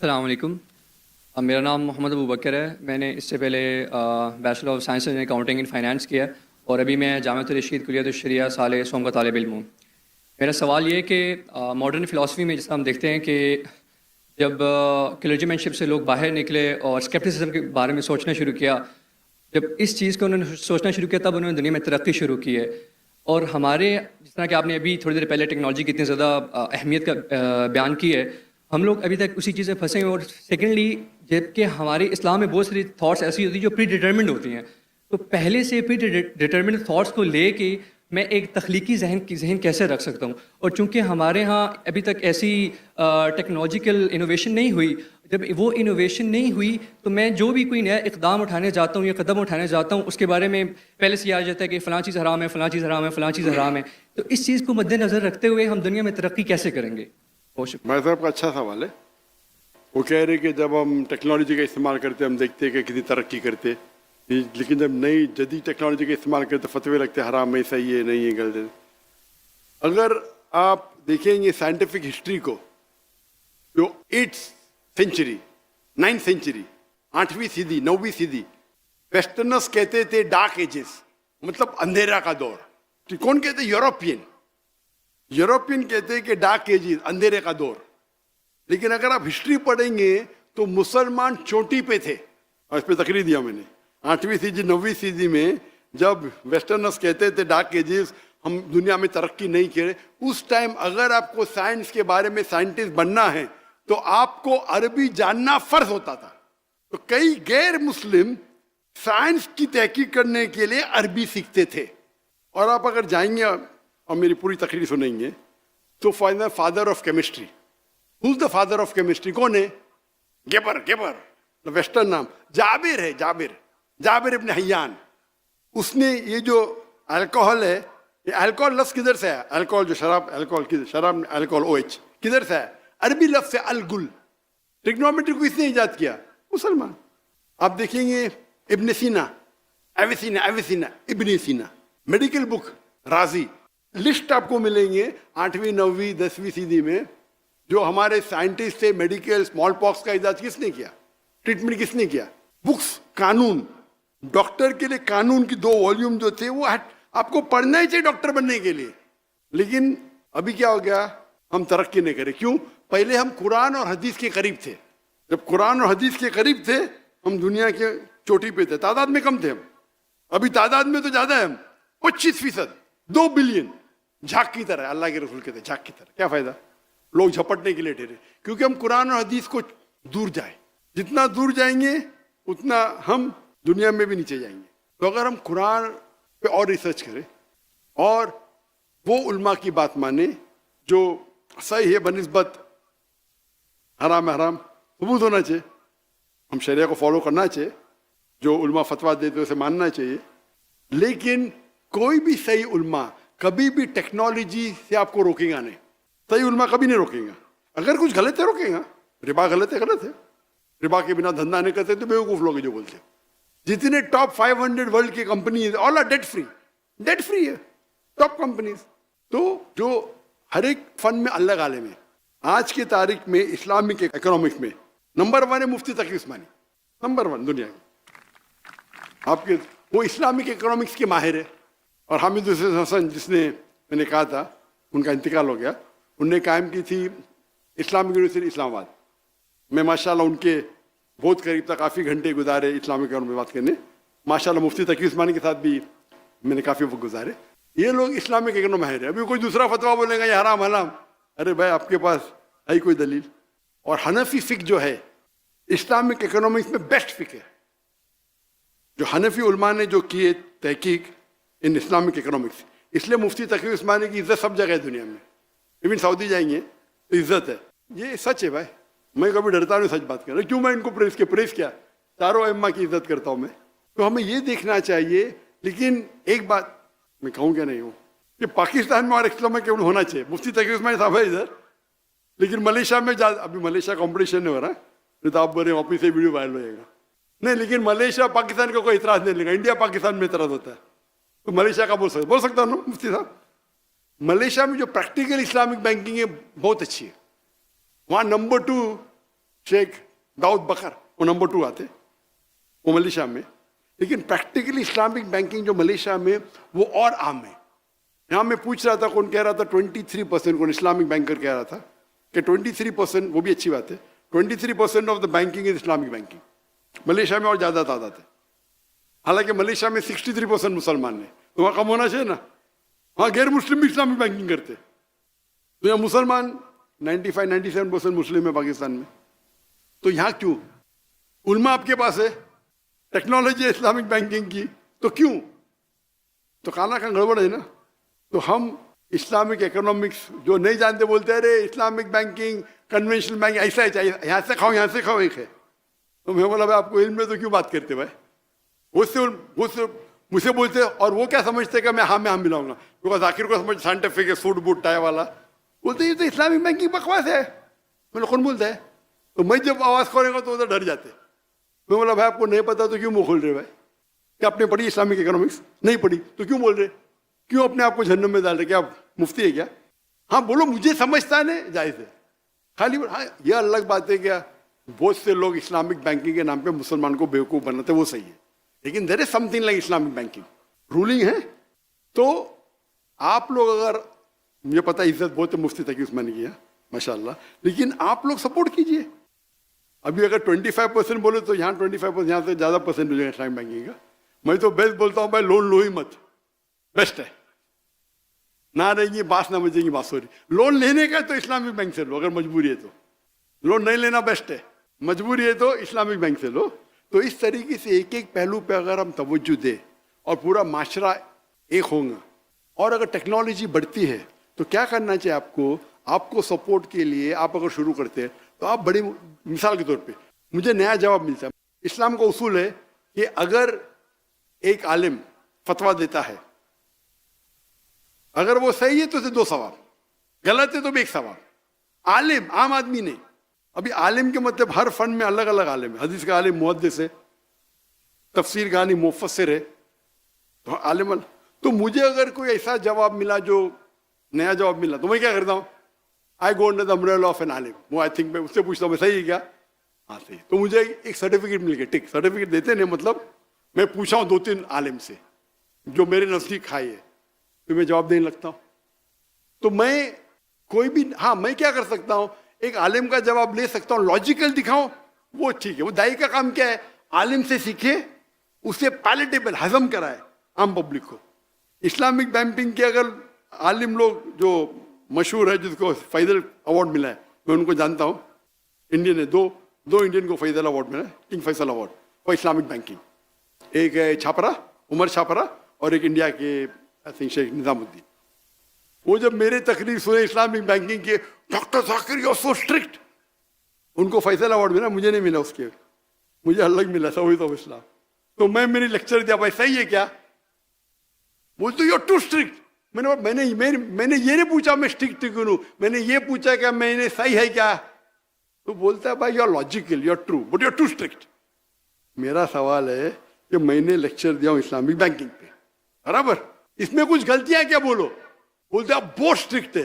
السلام علیکم. میرا نام محمد ابو بکر ہے. میں نے اس سے پہلے bachelor of science in accounting and finance کیا اور ابھی میں جامعۃ الرشید کلیۃ الشریعہ سال سوم کا طالب علم ہوں. میرا سوال یہ ہے کہ ماڈرن فلاسفی میں جس طرح ہم دیکھتے ہیں کہ جب کلرجی مین شپ سے لوگ باہر نکلے اور اسکیپٹسزم کے بارے میں سوچنا شروع کیا، جب اس چیز کو انہوں نے سوچنا شروع کیا تب انہوں نے دنیا میں ترقی شروع کی ہے. اور ہمارے جس طرح کہ آپ نے ابھی تھوڑی دیر پہلے ٹیکنالوجی کی اتنی زیادہ اہمیت کا بیان کی ہے، ہم لوگ ابھی تک اسی چیز سے پھنسے ہیں. اور سیکنڈلی جب کہ ہمارے اسلام میں بہت ساری تھاٹس ایسی ہوتی ہیں جو پری ڈیٹرمنڈ ہوتی ہیں، تو پہلے سے پری ڈیٹرمنڈ تھاٹس کو لے کے میں ایک تخلیقی ذہن کیسے رکھ سکتا ہوں؟ اور چونکہ ہمارے ہاں ابھی تک ایسی ٹیکنالوجیکل انوویشن نہیں ہوئی، جب وہ انوویشن نہیں ہوئی تو میں جو بھی کوئی نیا اقدام اٹھانے جاتا ہوں یا قدم اٹھانے جاتا ہوں اس کے بارے میں پہلے سے یہ آ جاتا ہے کہ فلاں چیز حرام ہے، فلاں چیز حرام ہے، فلاں چیز حرام ہے. تو اس چیز کو مد نظر رکھتے ہوئے ہم دنیا میں ترقی کیسے کریں گے؟ بہت شکریہ. بھائی صاحب کا اچھا سوال ہے. وہ کہہ رہے کہ جب ہم ٹیکنالوجی کا استعمال کرتے ہم دیکھتے ہیں کہ کتنی ترقی کرتے، لیکن جب نئی جدید ٹیکنالوجی کا استعمال کرتے فتوے لگتے حرام ہے، صحیح ہے، نہیں ہے، غلط ہے. اگر آپ دیکھیں گے سائنٹیفک ہسٹری کو، جو 8th سینچری 9th سینچری 8ویں صدی 9ویں صدی ویسٹرنرز کہتے تھے ڈارک ایجز، مطلب اندھیرا کا دور. کون کہتے؟ یوروپین کہتے کہ ڈارک ایجز، اندھیرے کا دور. لیکن اگر آپ ہسٹری پڑھیں گے تو مسلمان چوٹی پہ تھے، اور اس پہ تقریر دیا میں نے 8ویں صدی 9ویں صدی میں جب ویسٹرنرز کہتے تھے ڈارک ایجز، ہم دنیا میں ترقی نہیں کرے. اس ٹائم اگر آپ کو سائنس کے بارے میں سائنٹسٹ بننا ہے تو آپ کو عربی جاننا فرض ہوتا تھا. تو کئی غیر مسلم سائنس کی تحقیق کرنے کے لیے عربی سیکھتے تھے. اور آپ اگر جائیں گے اور میری پوری تقریر سنیں گے تو father of chemistry, who's the father of chemistry؟ کون ہے؟ گیبر ویسٹرن نام. جابر ہے، جابر ابن حیان. اس نے یہ جو الکوہل ہے، یہ الکوہل لفظ کدھر سے ہے؟ الکوہل جو شراب، الکوہل OH کدھر سے ہے؟ عربی لفظ سے الگل. ٹیکنومیٹری کو اس نے ایجاد کیا، مسلمان. آپ دیکھیں گے ابن سینا، ایویسینا ابن سینا، میڈیکل بک رازی. لسٹ آپ کو ملیں گے 8ویں 9ویں 10ویں صدی میں جو ہمارے سائنٹسٹ تھے. میڈیکل اسمال پاکس کا ایجاد کس نے کیا؟ ٹریٹمنٹ کس نے کیا؟ بکس، قانون، ڈاکٹر کے لیے قانون کی 2 والیوم جو تھے وہ آپ کو پڑھنا ہی چاہیے ڈاکٹر بننے کے لیے. لیکن ابھی کیا ہو گیا؟ ہم ترقی نہیں کرے. کیوں؟ پہلے ہم قرآن اور حدیث کے قریب تھے. جب قرآن اور حدیث کے قریب تھے ہم دنیا کے چوٹی پہ تھے. تعداد میں کم تھے ہم، ابھی تعداد میں تو زیادہ ہے. ہم 25%، 2 بلین. جھاگ کی طرح، اللہ کے رسول کہتے ہیں جھاگ کی طرح. کیا فائدہ؟ لوگ جھپٹنے کے لیے ٹھہرے. کیونکہ ہم قرآن اور حدیث کو دور جائیں، جتنا دور جائیں گے اتنا ہم دنیا میں بھی نیچے جائیں گے. تو اگر ہم قرآن پہ اور ریسرچ کریں اور وہ علماء کی بات مانیں جو صحیح ہے بنسبت حرام حرام ثبوت ہونا چاہیے، ہم شریعہ کو فالو کرنا چاہیے، جو علماء فتویٰ دیتے اسے ماننا چاہیے. لیکن کوئی بھی صحیح علماء کبھی بھی ٹیکنالوجی سے آپ کو روکے گا نہیں. صحیح علماء کبھی نہیں روکیں گا. اگر کچھ غلط ہے روکیں گا. ربا غلط ہے، ربا کے بنا دھندا نہیں کرتے تو بیوقوف لوگ جو بولتے ہیں. جتنے ٹاپ 500 ورلڈ کی companies all are that free ہے، ٹاپ کمپنیز. تو جو ہر ایک فن میں الگ عالم ہے. آج کی تاریخ میں اسلامک اکنامکس میں نمبر 1 ہے مفتی تقی عثمانی، نمبر 1 دنیا میں. آپ کے وہ اسلامک اکنامکس کے ماہر ہے. اور حامد حسن جس نے میں نے کہا تھا ان کا انتقال ہو گیا، انہوں نے قائم کی تھی اسلامک یونیورسٹی اسلام آباد. میں ماشاءاللہ ان کے بہت قریب تھا، کافی گھنٹے گزارے اسلامک اکنامکس میں بات کرنے. ماشاءاللہ مفتی تقی عثمانی کے ساتھ بھی میں نے کافی وقت گزارے. یہ لوگ اسلامک اکنامکس ماہر ہے. ابھی کوئی دوسرا فتویٰ بولے گا یہ حرام حرام، ارے بھائی آپ کے پاس ہے کوئی دلیل؟ اور حنفی فقہ جو ہے اسلامک اکنامکس میں بیسٹ فقہ ہے. جو حنفی علماء نے جو کیے تحقیق ان اسلامک اکنامکس، اس لیے مفتی تقی عثمانی کی عزت سب جگہ ہے دنیا میں. ایون سعودی جائیں گے تو عزت ہے. یہ سچ ہے بھائی، میں کبھی ڈرتا نہیں سچ بات کر رہا. کیوں میں ان کو پریس کیا؟ چاروں ائمہ کی عزت کرتا ہوں میں. تو ہمیں یہ دیکھنا چاہیے. لیکن ایک بات میں کہوں کہ نہیں ہوں کہ پاکستان میں اور اسلامک ہونا چاہیے. مفتی تقی عثمانی صاحب ہے ادھر، لیکن ملیشیا میں ابھی ملیشیا کمپٹیشن نہیں ہو رہا نہیں تو آپ بولے واپس سے ویڈیو وائرل ہو جائے گا. نہیں، لیکن ملیشیا پاکستان کا کوئی اعتراض نہیں لے گا. انڈیا پاکستان میں اعتراض ہوتا ہے تو ملیشیا کا بول سکتا ہوں نا مفتی صاحب. ملیشیا میں جو پریکٹیکل اسلامک بینکنگ ہے بہت اچھی ہے. وہاں نمبر 2 शेख दाऊद बकर, वो नंबर 2 आते, वो मलेशिया में। लेकिन प्रैक्टिकली इस्लामिक बैंकिंग जो मलेशिया में वो और आम है। यहाँ मैं पूछ रहा था, कौन कह रहा था 23%, कौन इस्लामिक बैंकर कह रहा था कि 23%, वो भी अच्छी बात है, 23% of the banking is Islamic banking. Malaysia में और ज़्यादा तादाद है, हालांकि मलेशिया में 63% मुसलमान है, तो वहाँ कम होना चाहिए ना। वहाँ गैर मुस्लिम भी इस्लामिक बैंकिंग करते, तो यहाँ मुसलमान 95-97% मुस्लिम है पाकिस्तान में। तो यहाँ क्यों? उल्मा आपके पास है, टेक्नोलॉजी है इस्लामिक बैंकिंग की, तो क्यों? तो खाना का गड़बड़ है ना। तो हम इस्लामिक इकोनॉमिक्स जो नहीं जानते बोलते हैं अरे इस्लामिक बैंकिंग कन्वेंशनल बैंक ऐसा ही चाहिए, यहाँ से खाओ एक है। तो मैं बोला भाई आपको इल्म में तो क्यों बात करते भाई? वो मुझे बोलते और वो क्या समझते कि मैं हाँ मिलाऊंगा, बिकॉज आखिर को समझ साइंटिफिक है, सूट बूट टाई वाला, बोलते ये तो इस्लामिक बैंकिंग बकवास है। मैंने कौन बोलता है? तो मैं जब आवाज़ करेगा तो उधर डर जाते। मैं बोला भाई आपको नहीं पता तो क्यों मुँह खोल रहे भाई? क्या आपने पढ़ी इस्लामिक इकोनॉमिक्स? नहीं पढ़ी तो क्यों बोल रहे? क्यों अपने आप को जहन्नम में डाल रहे? क्या आप मुफ्ती है क्या? हाँ बोलो, मुझे समझता है, जायज़ है। खाली हाँ यह अलग बात है, क्या बहुत से लोग इस्लामिक बैंकिंग के नाम पे मुसलमान को बेवकूफ़ बनाते, वो सही है, लेकिन there is something like Islamic banking ruling है। तो आप लोग, अगर मुझे पता है इज्जत बहुत मुफ्ती तक उसमें किया माशाल्लाह, लेकिन आप लोग सपोर्ट कीजिए। अभी अगर 25% बोले तो यहाँ 25%, यहाँ से ज़्यादा परसेंट हो जाएगा इस्लामिक बैंकिंग का। मैं तो बेस्ट बोलता हूँ भाई, लोन लो ही मत, बेस्ट है। ना रहेंगी बांस ना बजेंगी बांसुरी। लोन लेने का तो इस्लामिक बैंक से लो, अगर मजबूरी है तो। लोन नहीं लेना बेस्ट है, मजबूरी है तो इस्लामिक बैंक से लो। तो इस तरीके से एक एक पहलू पे अगर हम तवज्जो दें और पूरा माशरा एक होगा, और अगर टेक्नोलॉजी बढ़ती है तो क्या करना चाहिए आपको सपोर्ट के लिए आप अगर शुरू करते हैं तो आप बड़ी मिसाल के तौर पे मुझे नया जवाब मिलता है। इस्लाम का उसूल है कि अगर एक आलिम फतवा देता है, अगर वो सही है तो उसे 2 सवाब, गलत है तो भी 1 सवाब। आलिम, आम आदमी नहीं। अभी आलिम के मतलब हर फन में अलग अलग आलिम है। हदीस का आलिम मुहद्दिस है, तफसीर का आलिम मुफस्सिर है, तो आलिम। तो मुझे अगर कोई ऐसा जवाब मिला जो नया जवाब मिला तो मैं क्या करता हूँ? I go under the umbrella of an आलिम। वो आई थिंक मैं उससे पूछता हूँ सही है क्या? हाँ सही। तो मुझे एक सर्टिफिकेट मिल गया, टिक। सर्टिफिकेट देते नहीं, मतलब मैं पूछा हूँ 2-3 आलिम से जो मेरे नजदीक खाई है, तो मैं जवाब देने लगता हूँ। तो मैं कोई भी, हाँ मैं क्या कर सकता हूँ, एक आलिम का जवाब ले सकता हूँ, लॉजिकल दिखाऊं, वो ठीक है। वो दाई का काम क्या है? आलिम से सीखे, उसे पैलेटेबल हजम कराए आम पब्लिक को। इस्लामिक बैंकिंग के अगर आलिम लोग जो मशहूर है, जिसको फैजल अवार्ड मिला है, मैं उनको जानता हूँ, इंडियन है, दो इंडियन को फैजल अवार्ड मिला है, King Faisal award for Islamic banking. एक है छापरा, उमर छापरा, और एक इंडिया के आई थिंक शेख निजामुद्दीन। वो जब मेरे तकरीर सुने इस्लामिक बैंकिंग के, doctor Zakir you are so strict, उनको फैसल अवार्ड मिला, मुझे नहीं मिला, उसके मुझे अलग मिला सऊद ऑफ इस्लाम। तो मैंने लेक्चर दिया, भाई सही है क्या? बोलते यू आर टू स्ट्रिक्ट। मैंने ये नहीं पूछा मैं स्ट्रिक्ट क्यों हूं, मैंने ये पूछा क्या मैंने सही है क्या? तो बोलता है भाई you are logical, you are true, but you are too strict. मेरा सवाल है कि मैंने लेक्चर दिया हूं इस्लामिक बैंकिंग पे, बराबर, इसमें कुछ गलतियां क्या? बोलो। बोलते आप बहुत स्ट्रिक्ट है।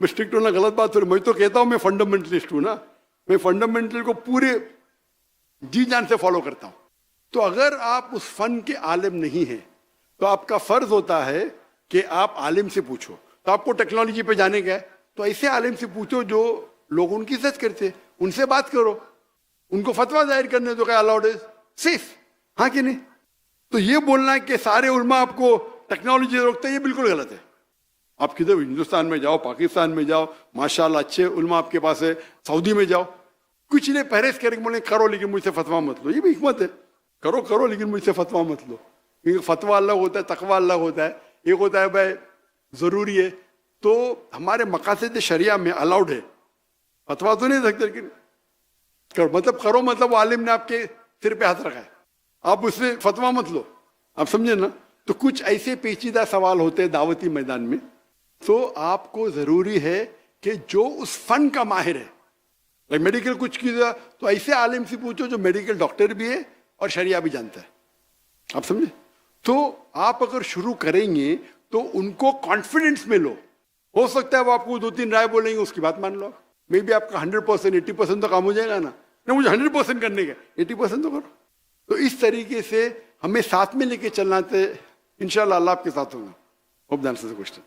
मैं स्ट्रिक्ट होना गलत बात है, मैं तो कहता हूं मैं फंडामेंटलिस्ट हूं ना, मैं फंडामेंटल को पूरे जी जान से फॉलो करता हूं। तो अगर आप उस फन के आलिम नहीं हैं तो आपका फर्ज होता है कि आप आलिम से पूछो। तो आपको टेक्नोलॉजी पे जाने का है तो ऐसे आलिम से पूछो जो लोग उनकी इज्जत करते, उनसे बात करो, उनको फतवा जाहिर करने दो, क्या अलाउड इज सेफ, हाँ कि नहीं? तो ये बोलना कि सारे उलमा आपको टेक्नोलॉजी रोकते हैं, ये बिल्कुल गलत है। आप किधर हिंदुस्तान में जाओ, पाकिस्तान में जाओ, माशाल्लाह अच्छे उलमा आपके पास है, सऊदी में जाओ, कुछ नहीं परहेज करके बोले करो लेकिन मुझसे फतवा मत लो, ये भी हिकमत है। करो लेकिन मुझसे फतवा मत लो, क्योंकि फतवा अलग होता है, तकवा अलग होता है। एक होता है भाई ज़रूरी है, तो हमारे मकासद शरिया में अलाउड है, फतवा तो नहीं सकते, लेकिन करो मतलब वो आलिम ने आपके सिर पे हाथ रखा है, आप उससे फतवा मत लो, आप समझे ना? तो कुछ ऐसे पेचीदा सवाल होते हैं दावती मैदान में, तो आपको ज़रूरी है कि जो उस फन का माहिर है, लाइक मेडिकल कुछ किया तो ऐसे आलिम से पूछो जो मेडिकल डॉक्टर भी है और शरिया भी जानता है, आप समझे? तो आप अगर शुरू करेंगे तो उनको कॉन्फिडेंस में लो। हो सकता है वो आपको 2-3 राय बोलेंगे, उसकी बात मान लो, मे बी आपका 100% 80% तो काम हो जाएगा ना। نہ مجھے 100% کرنے کا 80% تو کرو. تو اس طریقے سے ہمیں ساتھ میں لے کے چلنا تھے. انشاءاللہ اللہ آپ کے ساتھ ہوگا. Hope the answers the question.